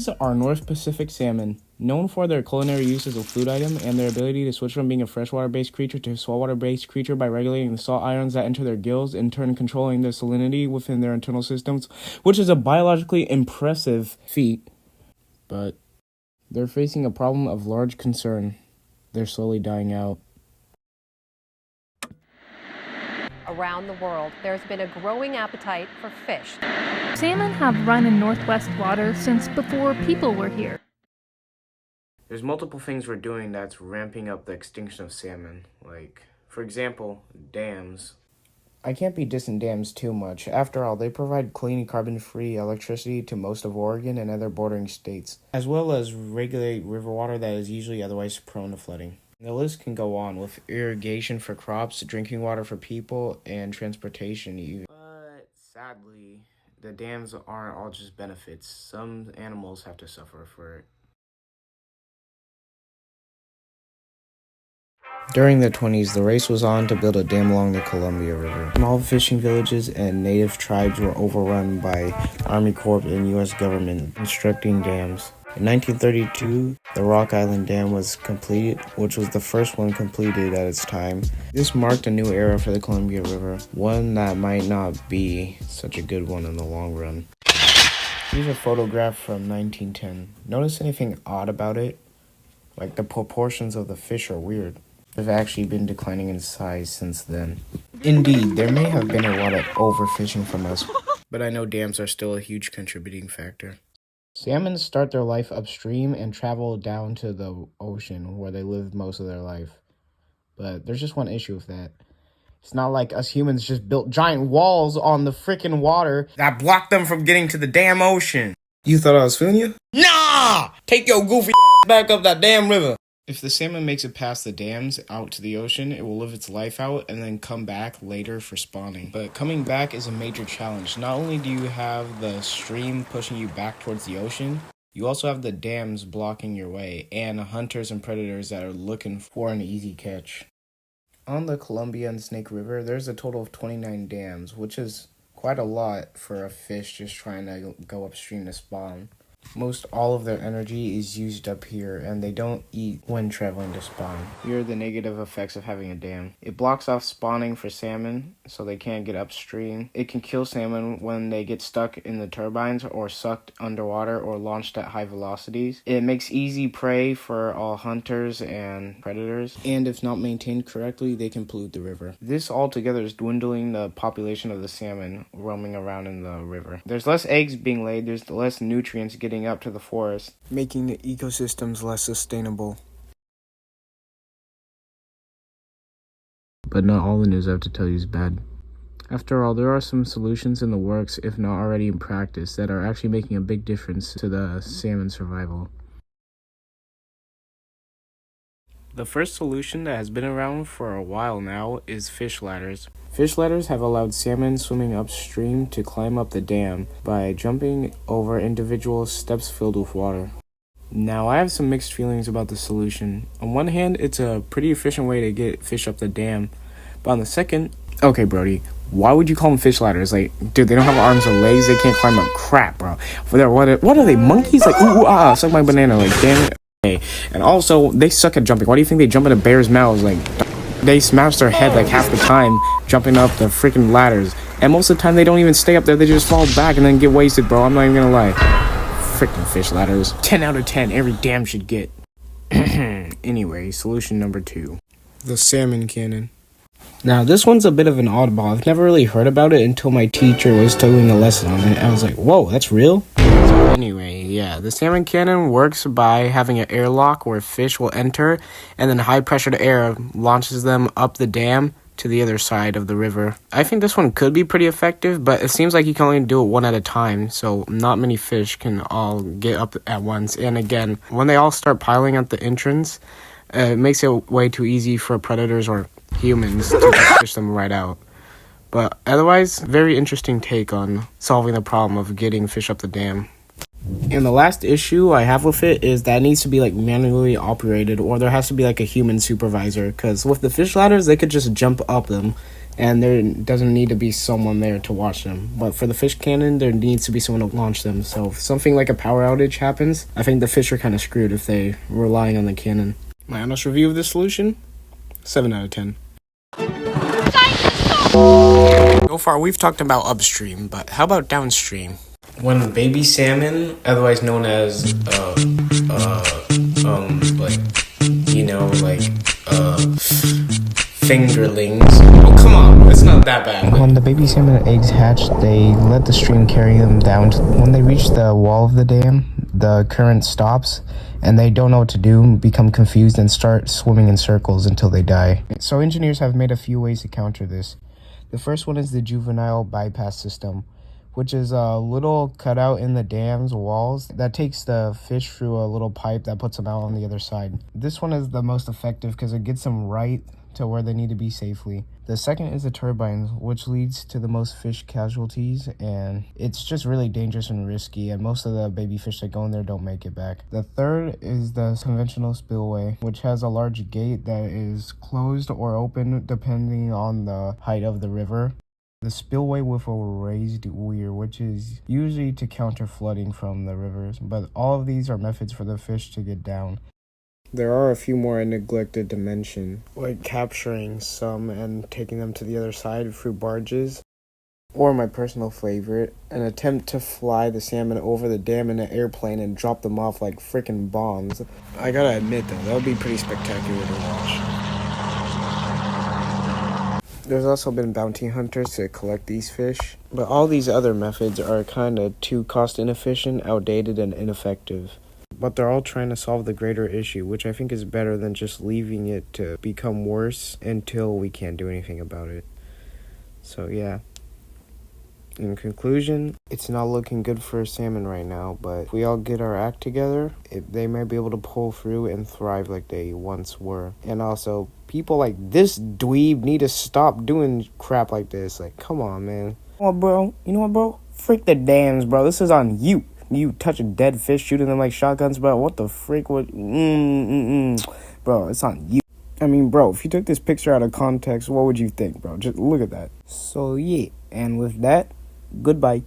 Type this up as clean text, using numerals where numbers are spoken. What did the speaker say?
These are North Pacific salmon, known for their culinary use as a food item and their ability to switch from being a freshwater-based creature to a saltwater-based creature by regulating the salt ions that enter their gills, in turn controlling the salinity within their internal systems, which is a biologically impressive feat. But they're facing a problem of large concern. They're slowly dying out. Around the world, there's been a growing appetite for fish. Salmon have run in Northwest water since before people were here. There's multiple things we're doing that's ramping up the extinction of salmon. Like, for example, dams. I can't be dissing dams too much. After all, they provide clean, carbon-free electricity to most of Oregon and other bordering states, as well as regulate river water that is usually otherwise prone to flooding. The list can go on, with irrigation for crops, drinking water for people, and transportation even. But sadly, the dams aren't all just benefits. Some animals have to suffer for it. During the 20s, the race was on to build a dam along the Columbia River. Small fishing villages and native tribes were overrun by Army Corps and U.S. government constructing dams. In 1932, the Rock Island Dam was completed, which was the first one completed at its time. This marked a new era for the Columbia River, one that might not be such a good one in the long run. Here's a photograph from 1910. Notice anything odd about it? Like the proportions of the fish are weird. They've actually been declining in size since then. Indeed, there may have been a lot of overfishing from us, but I know dams are still a huge contributing factor. Salmon start their life upstream and travel down to the ocean where they live most of their life. But there's just one issue with that. It's not like us humans just built giant walls on the frickin' water that blocked them from getting to the damn ocean. You thought I was fooling you? Nah! Take your goofy ass back up that damn river. If the salmon makes it past the dams out to the ocean, it will live its life out and then come back later for spawning. But coming back is a major challenge. Not only do you have the stream pushing you back towards the ocean, you also have the dams blocking your way and hunters and predators that are looking for an easy catch. On the Columbia and Snake River, there's a total of 29 dams, which is quite a lot for a fish just trying to go upstream to spawn. Most all of their energy is used up here, and they don't eat when traveling to spawn. Here are the negative effects of having a dam. It blocks off spawning for salmon, so they can't get upstream. It can kill salmon when they get stuck in the turbines or sucked underwater or launched at high velocities. It makes easy prey for all hunters and predators, and if not maintained correctly, they can pollute the river. This altogether is dwindling the population of the salmon roaming around in the river. There's less eggs being laid, there's less nutrients getting up to the forest, making the ecosystems less sustainable. But not all the news I have to tell you is bad. After all, there are some solutions in the works, if not already in practice, that are actually making a big difference to the salmon survival. The first solution that has been around for a while now is fish ladders. Fish ladders have allowed salmon swimming upstream to climb up the dam by jumping over individual steps filled with water. Now, I have some mixed feelings about the solution. On one hand, it's a pretty efficient way to get fish up the dam, but on the second, okay, Brody, why would you call them fish ladders? Like, dude, they don't have arms or legs, they can't climb up. Crap, bro. What are they, monkeys? Like, suck my banana, like, damn it. And also, they suck at jumping. Why do you think they jump into bears' mouths? Like, they smash their head like half the time jumping up the freaking ladders. And most of the time, they don't even stay up there. They just fall back and then get wasted, bro. I'm not even gonna lie. Freaking fish ladders. 10 out of 10. Every dam should get. Anyway, solution number 2. The salmon cannon. Now, this one's a bit of an oddball. I've never really heard about it until my teacher was doing a lesson on it. I was like, whoa, that's real? So anyway, yeah, the salmon cannon works by having an airlock where fish will enter, and then high-pressured air launches them up the dam to the other side of the river. I think this one could be pretty effective, but it seems like you can only do it one at a time, so not many fish can all get up at once. And again, when they all start piling at the entrance, it makes it way too easy for predators or humans to just fish them right out. But otherwise, very interesting take on solving the problem of getting fish up the dam. And the last issue I have with it is that it needs to be like manually operated, or there has to be like a human supervisor, because with the fish ladders, they could just jump up them and there doesn't need to be someone there to watch them. But for the fish cannon, there needs to be someone to launch them. So if something like a power outage happens, I think the fish are kind of screwed if they're relying on the cannon. My honest review of this solution? 7 out of 10. So far, we've talked about upstream, but how about downstream? When baby salmon, otherwise known as, fingerlings. Oh, come on, it's not that bad. When the baby salmon eggs hatch, they let the stream carry them down. When they reach the wall of the dam, the current stops, and they don't know what to do, become confused, and start swimming in circles until they die. So engineers have made a few ways to counter this. The first one is the juvenile bypass system, which is a little cutout in the dam's walls that takes the fish through a little pipe that puts them out on the other side. This one is the most effective because it gets them right to where they need to be safely. The second is the turbines, which leads to the most fish casualties, and it's just really dangerous and risky, and most of the baby fish that go in there don't make it back. The third is the conventional spillway, which has a large gate that is closed or open depending on the height of the river. The spillway with a raised weir, which is usually to counter flooding from the rivers, but all of these are methods for the fish to get down. There are a few more I neglected to mention, like capturing some and taking them to the other side through barges, or my personal favorite, an attempt to fly the salmon over the dam in an airplane and drop them off like frickin' bombs. I gotta admit though, that would be pretty spectacular to watch. There's also been bounty hunters to collect these fish, but all these other methods are kinda too cost inefficient, outdated, and ineffective. But they're all trying to solve the greater issue, which I think is better than just leaving it to become worse until we can't do anything about it. So yeah. In conclusion, it's not looking good for salmon right now, but if we all get our act together, they might be able to pull through and thrive like they once were. And also, people like this dweeb need to stop doing crap like this. Like, come on, man. You know what, bro? Freak the dams, bro. This is on you. You touching dead fish, shooting them like shotguns, bro. What the freak? Bro, it's on you. I mean, bro, if you took this picture out of context, what would you think, bro? Just look at that. So, yeah. And with that, goodbye.